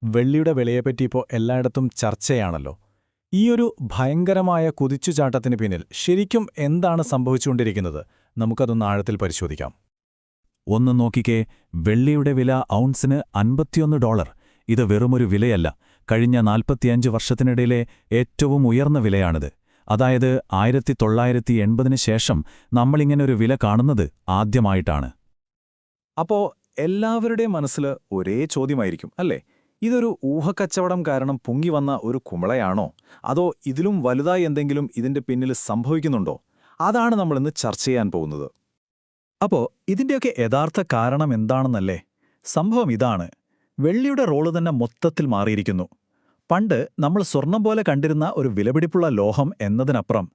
വെള്ളിയുടെ വിലയെപ്പറ്റി ഇപ്പോൾ എല്ലായിടത്തും ചർച്ചയാണല്ലോ. ഈയൊരു ഭയങ്കരമായ കുതിച്ചുചാട്ടത്തിന് പിന്നിൽ ശരിക്കും എന്താണ് സംഭവിച്ചുകൊണ്ടിരിക്കുന്നത്? നമുക്കതൊന്ന് ആഴത്തിൽ പരിശോധിക്കാം. ഒന്ന് നോക്കിക്കേ, വെള്ളിയുടെ വില ഔൺസിന് $51. ഇത് വെറുമൊരു വിലയല്ല, കഴിഞ്ഞ 45 വർഷത്തിനിടയിലെ ഏറ്റവും ഉയർന്ന വിലയാണിത്. അതായത് 1980 ശേഷം നമ്മളിങ്ങനൊരു വില കാണുന്നത് ആദ്യമായിട്ടാണ്. അപ്പോൾ എല്ലാവരുടെയും മനസ്സിൽ ഒരേ ചോദ്യമായിരിക്കും അല്ലേ? ഇതൊരു ഊഹക്കച്ചവടം കാരണം പൊങ്ങിവന്ന ഒരു കുമിളയാണോ, അതോ ഇതിലും വലുതായി എന്തെങ്കിലും ഇതിന്റെ പിന്നിൽ സംഭവിക്കുന്നുണ്ടോ? അതാണ് നമ്മളിന്ന് ചർച്ച ചെയ്യാൻ പോകുന്നത്. അപ്പോൾ ഇതിന്റെയൊക്കെ യഥാർത്ഥ കാരണം എന്താണെന്നല്ലേ? സംഭവം ഇതാണ്. വെള്ളിയുടെ റോള് തന്നെ മൊത്തത്തിൽ മാറിയിരിക്കുന്നു. പണ്ട് നമ്മൾ സ്വർണം പോലെ കണ്ടിരുന്ന ഒരു വിലപിടിപ്പുള്ള ലോഹം എന്നതിനപ്പുറം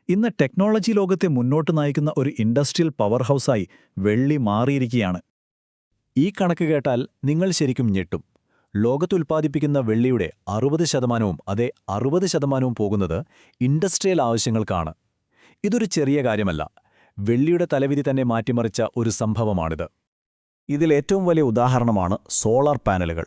ഇന്ന് ടെക്നോളജി ലോകത്തെ മുന്നോട്ട് നയിക്കുന്ന ഒരു ഇൻഡസ്ട്രിയൽ പവർ ഹൗസായി വെള്ളി മാറിയിരിക്കുകയാണ്. ഈ കണക്ക് കേട്ടാൽ നിങ്ങൾ ശരിക്കും ഞെട്ടും. ലോകത്തുൽപ്പാദിപ്പിക്കുന്ന വെള്ളിയുടെ 60%, അതെ 60% പോകുന്നത് ഇൻഡസ്ട്രിയൽ ആവശ്യങ്ങൾക്കാണ്. ഇതൊരു ചെറിയ കാര്യമല്ല. വെള്ളിയുടെ തലവിധി തന്നെ മാറ്റിമറിച്ച ഒരു സംഭവമാണിത്. ഇതിലേറ്റവും വലിയ ഉദാഹരണമാണ് സോളാർ പാനലുകൾ.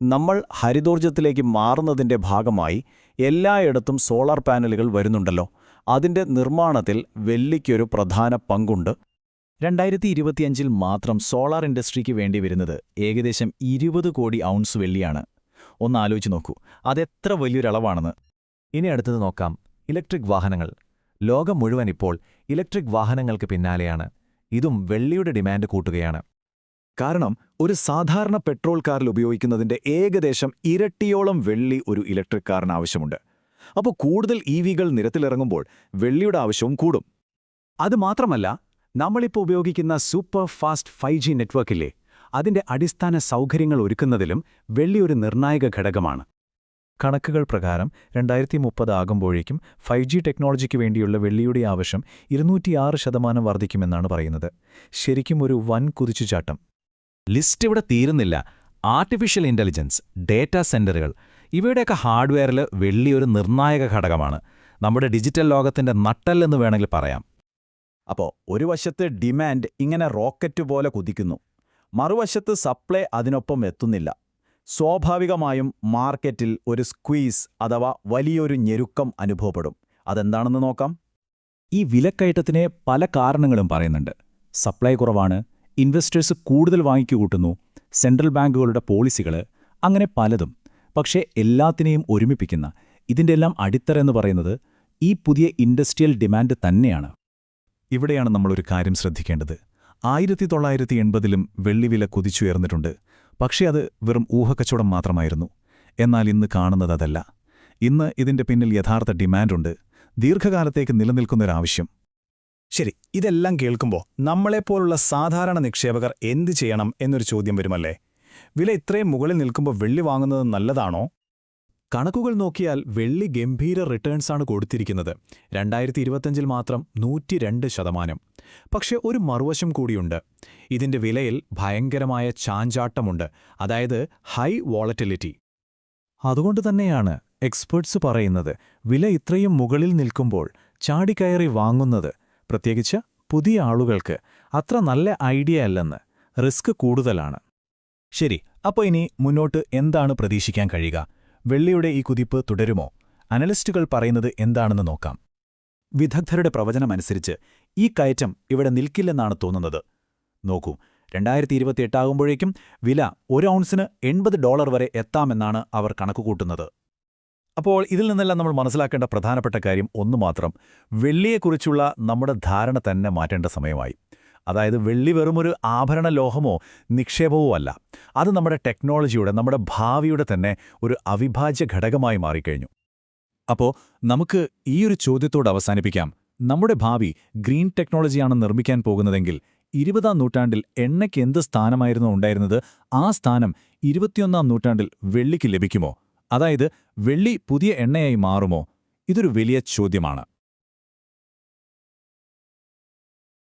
നമ്മൾ ഹരിതോർജ്ജത്തിലേക്ക് മാറുന്നതിൻ്റെ ഭാഗമായി എല്ലായിടത്തും സോളാർ പാനലുകൾ വരുന്നുണ്ടല്ലോ. അതിൻ്റെ നിർമ്മാണത്തിൽ വെള്ളിക്കൊരു പ്രധാന പങ്കുണ്ട്. 2025 മാത്രം സോളാർ ഇൻഡസ്ട്രിക്ക് വേണ്ടി വരുന്നത് ഏകദേശം 20 കോടി ഔൺസ് വെള്ളിയാണ്. ഒന്ന് ആലോചിച്ച് നോക്കൂ, അതെത്ര വലിയൊരളവാണെന്ന്. ഇനി അടുത്തത് നോക്കാം, ഇലക്ട്രിക് വാഹനങ്ങൾ. ലോകം മുഴുവൻ ഇപ്പോൾ ഇലക്ട്രിക് വാഹനങ്ങൾക്ക് പിന്നാലെയാണ്. ഇതും വെള്ളിയുടെ ഡിമാൻഡ് കൂട്ടുകയാണ്. കാരണം ഒരു സാധാരണ പെട്രോൾ കാറിൽ ഉപയോഗിക്കുന്നതിൻ്റെ ഏകദേശം ഇരട്ടിയോളം വെള്ളി ഒരു ഇലക്ട്രിക് കാറിന് ആവശ്യമുണ്ട്. അപ്പോൾ കൂടുതൽ EVകൾ നിരത്തിലിറങ്ങുമ്പോൾ വെള്ളിയുടെ ആവശ്യവും കൂടും. അതുമാത്രമല്ല, നമ്മളിപ്പോൾ ഉപയോഗിക്കുന്ന സൂപ്പർ ഫാസ്റ്റ് 5G നെറ്റ്വർക്കില്ലേ, അതിന്റെ അടിസ്ഥാന സൗകര്യങ്ങൾ ഒരുക്കുന്നതിലും വെള്ളി ഒരു നിർണായക ഘടകമാണ്. കണക്കുകൾ പ്രകാരം 2030 ആകുമ്പോഴേക്കും 5G ടെക്നോളജിക്ക് വേണ്ടിയുള്ള വെള്ളിയുടെ ആവശ്യം 206% വർദ്ധിക്കുമെന്നാണ് പറയുന്നത്. ശരിക്കും ഒരു വൻ കുതിച്ചുചാട്ടം. ലിസ്റ്റ് ഇവിടെ തീരുന്നില്ല. ആർട്ടിഫിഷ്യൽ ഇന്റലിജൻസ്, ഡേറ്റാ സെന്ററുകൾ, ഇവയുടെയൊക്കെ ഹാർഡ്വെയറിൽ വെള്ളി ഒരു നിർണായക ഘടകമാണ്. നമ്മുടെ ഡിജിറ്റൽ ലോകത്തിന്റെ നട്ടെല്ലെന്ന് വേണമെങ്കിൽ പറയാം. അപ്പോൾ ഒരു വശത്ത് ഡിമാൻഡ് ഇങ്ങനെ റോക്കറ്റ് പോലെ കുതിക്കുന്നു, മറുവശത്ത് സപ്ലൈ അതിനൊപ്പം എത്തുന്നില്ല. സ്വാഭാവികമായും മാർക്കറ്റിൽ ഒരു സ്ക്വീസ് അഥവാ വലിയൊരു ഞെരുക്കം അനുഭവപ്പെടും. അതെന്താണെന്ന് നോക്കാം. ഈ വിലക്കയറ്റത്തിന് പല കാരണങ്ങളും പറയുന്നുണ്ട്. സപ്ലൈ കുറവാണ്, ഇൻവെസ്റ്റേഴ്സ് കൂടുതൽ വാങ്ങിക്കൂട്ടുന്നു, സെൻട്രൽ ബാങ്കുകളുടെ പോളിസികൾ, അങ്ങനെ പലതും. പക്ഷേ എല്ലാത്തിനെയും ഒരുമിപ്പിക്കുന്ന ഇതിൻ്റെല്ലാം അടിത്തറ എന്ന് പറയുന്നത് ഈ പുതിയ ഇൻഡസ്ട്രിയൽ ഡിമാൻഡ് തന്നെയാണ്. ഇവിടെയാണ് നമ്മളൊരു കാര്യം ശ്രദ്ധിക്കേണ്ടത്. 1980-ലും വെള്ളിവില കുതിച്ചുയർന്നിട്ടുണ്ട്. പക്ഷേ അത് വെറും ഊഹക്കച്ചവടം മാത്രമായിരുന്നു. എന്നാൽ ഇന്ന് കാണുന്നത് അതല്ല. ഇന്ന് ഇതിന്റെ പിന്നിൽ യഥാർത്ഥ ഡിമാൻഡുണ്ട്, ദീർഘകാലത്തേക്ക് നിലനിൽക്കുന്നൊരാവശ്യം. ശരി, ഇതെല്ലാം കേൾക്കുമ്പോൾ നമ്മളെപ്പോലുള്ള സാധാരണ നിക്ഷേപകർ എന്തു ചെയ്യണം എന്നൊരു ചോദ്യം വരുമല്ലേ? വില ഇത്രയും മുകളിൽ നിൽക്കുമ്പോൾ വെള്ളി വാങ്ങുന്നത് നല്ലതാണോ? കണക്കുകൾ നോക്കിയാൽ വെള്ളി ഗംഭീര റിട്ടേൺസാണ് കൊടുത്തിരിക്കുന്നത്. 2025 മാത്രം 102%. പക്ഷെ ഒരു മറുവശം കൂടിയുണ്ട്. ഇതിന്റെ വിലയിൽ ഭയങ്കരമായ ചാഞ്ചാട്ടമുണ്ട്, അതായത് ഹൈ വോളറ്റിലിറ്റി. അതുകൊണ്ട് തന്നെയാണ് എക്സ്പേർട്സ് പറയുന്നത് വില ഇത്രയും മുകളിൽ നിൽക്കുമ്പോൾ ചാടിക്കയറി വാങ്ങുന്നത്, പ്രത്യേകിച്ച് പുതിയ ആളുകൾക്ക്, അത്ര നല്ല ഐഡിയ അല്ലെന്ന്. റിസ്ക് കൂടുതലാണ്. ശരി, അപ്പോൾ ഇനി മുന്നോട്ട് എന്താണ് പ്രതീക്ഷിക്കാൻ കഴിയുക? വെള്ളിയുടെ ഈ കുതിപ്പ് തുടരുമോ? അനലിസ്റ്റുകൾ പറയുന്നത് എന്താണെന്ന് നോക്കാം. വിദഗ്ധരുടെ പ്രവചനമനുസരിച്ച് ഈ കയറ്റം ഇവിടെ നിൽക്കില്ലെന്നാണ് തോന്നുന്നത്. നോക്കൂ, 2028 ആകുമ്പോഴേക്കും വില ഒരു ഔൺസിന് $80 വരെ എത്താമെന്നാണ് അവർ കണക്കുകൂട്ടുന്നത്. അപ്പോൾ ഇതിൽ നിന്നെല്ലാം നമ്മൾ മനസ്സിലാക്കേണ്ട പ്രധാനപ്പെട്ട കാര്യം ഒന്നു മാത്രം: വെള്ളിയെക്കുറിച്ചുള്ള നമ്മുടെ ധാരണ തന്നെ മാറ്റേണ്ട സമയമായി. അതായത് വെള്ളി വെറുമൊരു ആഭരണ ലോഹമോ നിക്ഷേപമോ അല്ല. അത് നമ്മുടെ ടെക്നോളജിയുടെ, നമ്മുടെ ഭാവിയുടെ തന്നെ ഒരു അവിഭാജ്യ ഘടകമായി മാറിക്കഴിഞ്ഞു. അപ്പോൾ നമുക്ക് ഈയൊരു ചോദ്യത്തോട് അവസാനിപ്പിക്കാം. നമ്മുടെ ഭാവി ഗ്രീൻ ടെക്നോളജിയാണ് നിർമ്മിക്കാൻ പോകുന്നതെങ്കിൽ 20-ാം നൂറ്റാണ്ടിൽ എണ്ണയ്ക്ക് എന്ത് സ്ഥാനമായിരുന്നു ഉണ്ടായിരുന്നത്, ആ സ്ഥാനം 21-ാം നൂറ്റാണ്ടിൽ വെള്ളിക്ക് ലഭിക്കുമോ? അതായത് വെള്ളി പുതിയ എണ്ണയായി മാറുമോ? ഇതൊരു വലിയ ചോദ്യമാണ്.